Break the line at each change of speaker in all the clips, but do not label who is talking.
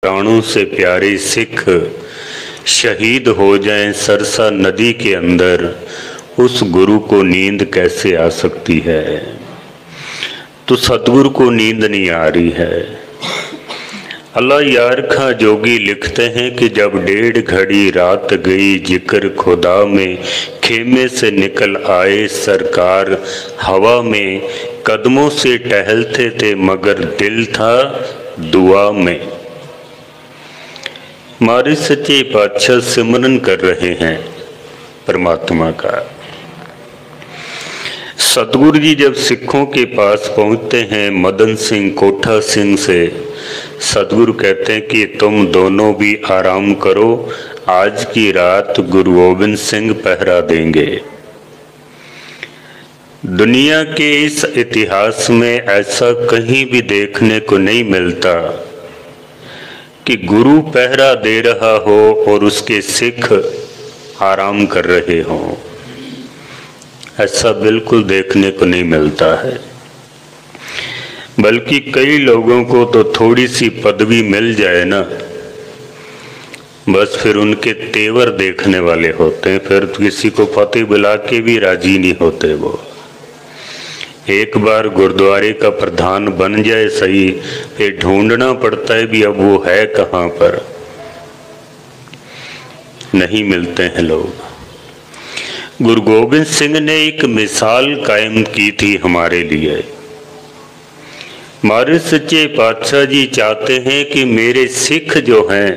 प्राणों से प्यारे सिख शहीद हो जाएं सरसा नदी के अंदर, उस गुरु को नींद कैसे आ सकती है। तो सतगुरु को नींद नहीं आ रही है। अल्लाह यार खां जोगी लिखते हैं कि जब 1.5 घड़ी रात गई जिक्र खुदा में, खेमे से निकल आए सरकार हवा में, कदमों से टहलते थे मगर दिल था दुआ में। हमारे सच्चे पातशाह सिमरन कर रहे हैं परमात्मा का। सतगुरु जी जब सिखों के पास पहुंचते हैं मदन सिंह कोठा सिंह से, सतगुरु कहते हैं कि तुम दोनों भी आराम करो, आज की रात गुरु गोबिंद सिंह पहरा देंगे। दुनिया के इस इतिहास में ऐसा कहीं भी देखने को नहीं मिलता कि गुरु पहरा दे रहा हो और उसके सिख आराम कर रहे हों। ऐसा बिल्कुल देखने को नहीं मिलता है। बल्कि कई लोगों को तो थोड़ी सी पदवी मिल जाए ना, बस फिर उनके तेवर देखने वाले होते हैं, फिर किसी को फतेह बुला के भी राजी नहीं होते। वो एक बार गुरुद्वारे का प्रधान बन जाए सही, फिर ढूंढना पड़ता है भी अब वो है कहाँ पर, नहीं मिलते हैं लोग। गुरु गोबिंद सिंह ने एक मिसाल कायम की थी हमारे लिए। हमारे सच्चे पातशाह जी चाहते हैं कि मेरे सिख जो हैं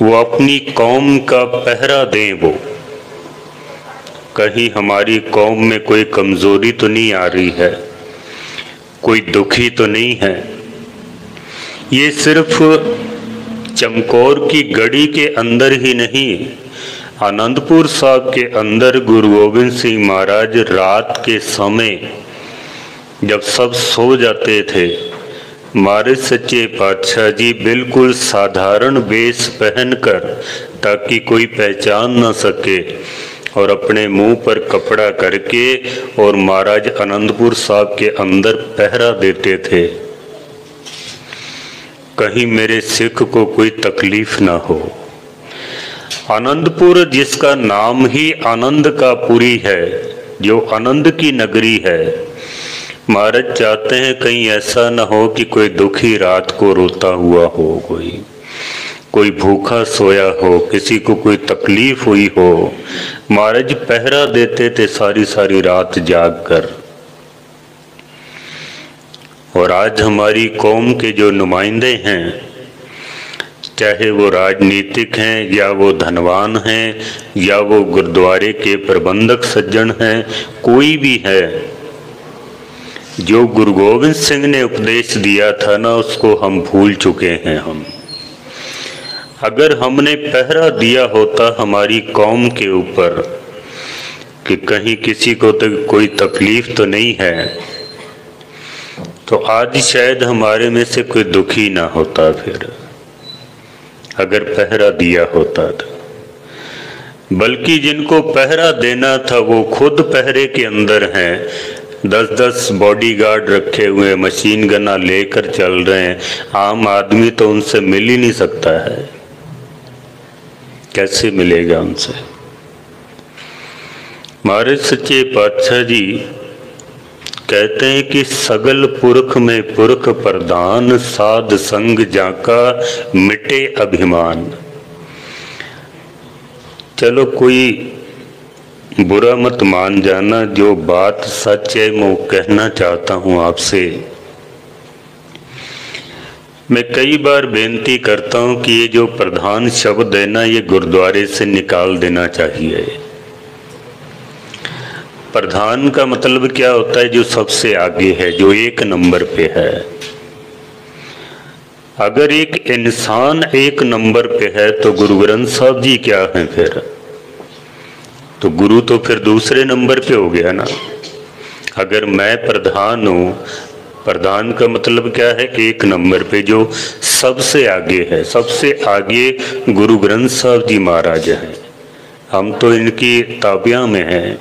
वो अपनी कौम का पहरा दें। वो कहीं हमारी कौम में कोई कमजोरी तो नहीं आ रही है, कोई दुखी तो नहीं है। ये सिर्फ चमकौर की गढ़ी के अंदर ही नहीं, आनंदपुर साहब के अंदर गुरु गोबिंद सिंह महाराज रात के समय जब सब सो जाते थे, हमारे सच्चे पातशाह जी बिल्कुल साधारण वेश पहनकर, ताकि कोई पहचान न सके, और अपने मुंह पर कपड़ा करके और महाराज आनंदपुर साहब के अंदर पहरा देते थे, कहीं मेरे सिख को कोई तकलीफ ना हो। आनंदपुर जिसका नाम ही आनंद का पुरी है, जो आनंद की नगरी है, महाराज चाहते हैं कहीं ऐसा न हो कि कोई दुखी रात को रोता हुआ हो, कोई भूखा सोया हो, किसी को कोई तकलीफ हुई हो। महाराज पहरा देते थे सारी सारी रात जाग कर। और आज हमारी कौम के जो नुमाइंदे हैं, चाहे वो राजनीतिक हैं या वो धनवान हैं या वो गुरुद्वारे के प्रबंधक सज्जन हैं, कोई भी है, जो गुरु गोबिंद सिंह ने उपदेश दिया था ना, उसको हम भूल चुके हैं। हम अगर हमने पहरा दिया होता हमारी कौम के ऊपर कि कहीं किसी को तो कोई तकलीफ तो नहीं है, तो आज शायद हमारे में से कोई दुखी ना होता। फिर अगर पहरा दिया होता तो, बल्कि जिनको पहरा देना था वो खुद पहरे के अंदर हैं, 10-10 बॉडीगार्ड रखे हुए, मशीन गना लेकर चल रहे हैं। आम आदमी तो उनसे मिल ही नहीं सकता है, कैसे मिलेगा उनसे। हमारे सच्चे पातशाह जी कहते हैं कि सगल पुरख में पुरख प्रधान, साध संग जाका मिटे अभिमान। चलो कोई बुरा मत मान जाना, जो बात सच है मैं कहना चाहता हूं आपसे। मैं कई बार बेनती करता हूं कि ये जो प्रधान शब्द है ना, ये गुरुद्वारे से निकाल देना चाहिए। प्रधान का मतलब क्या होता है? जो सबसे आगे है, जो 1 नंबर पे है। अगर एक इंसान 1 नंबर पे है तो गुरु ग्रंथ साहब जी क्या हैं फिर? तो गुरु तो फिर दूसरे नंबर पे हो गया ना। अगर मैं प्रधान हूं, प्रधान का मतलब क्या है? 1 नंबर पे जो सबसे आगे है। सबसे आगे गुरु ग्रंथ साहब जी महाराज हैं। हम तो इनकी ताबिया में हैं,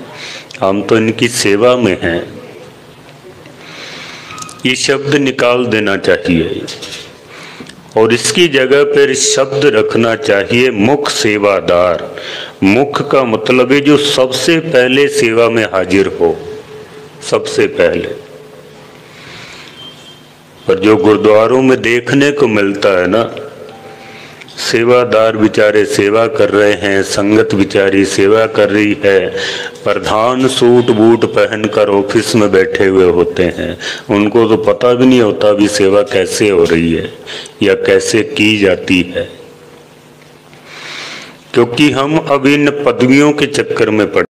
हम तो इनकी सेवा में हैं। ये शब्द निकाल देना चाहिए। और इसकी जगह पर शब्द रखना चाहिए मुख सेवादार। मुख का मतलब है जो सबसे पहले सेवा में हाजिर हो, सबसे पहले। पर जो गुरुद्वारों में देखने को मिलता है ना, सेवादार बेचारे सेवा कर रहे हैं, संगत बेचारी सेवा कर रही है, प्रधान सूट बूट पहनकर ऑफिस में बैठे हुए होते हैं, उनको तो पता भी नहीं होता भी सेवा कैसे हो रही है या कैसे की जाती है, क्योंकि हम अब इन पदवियों के चक्कर में पड़े।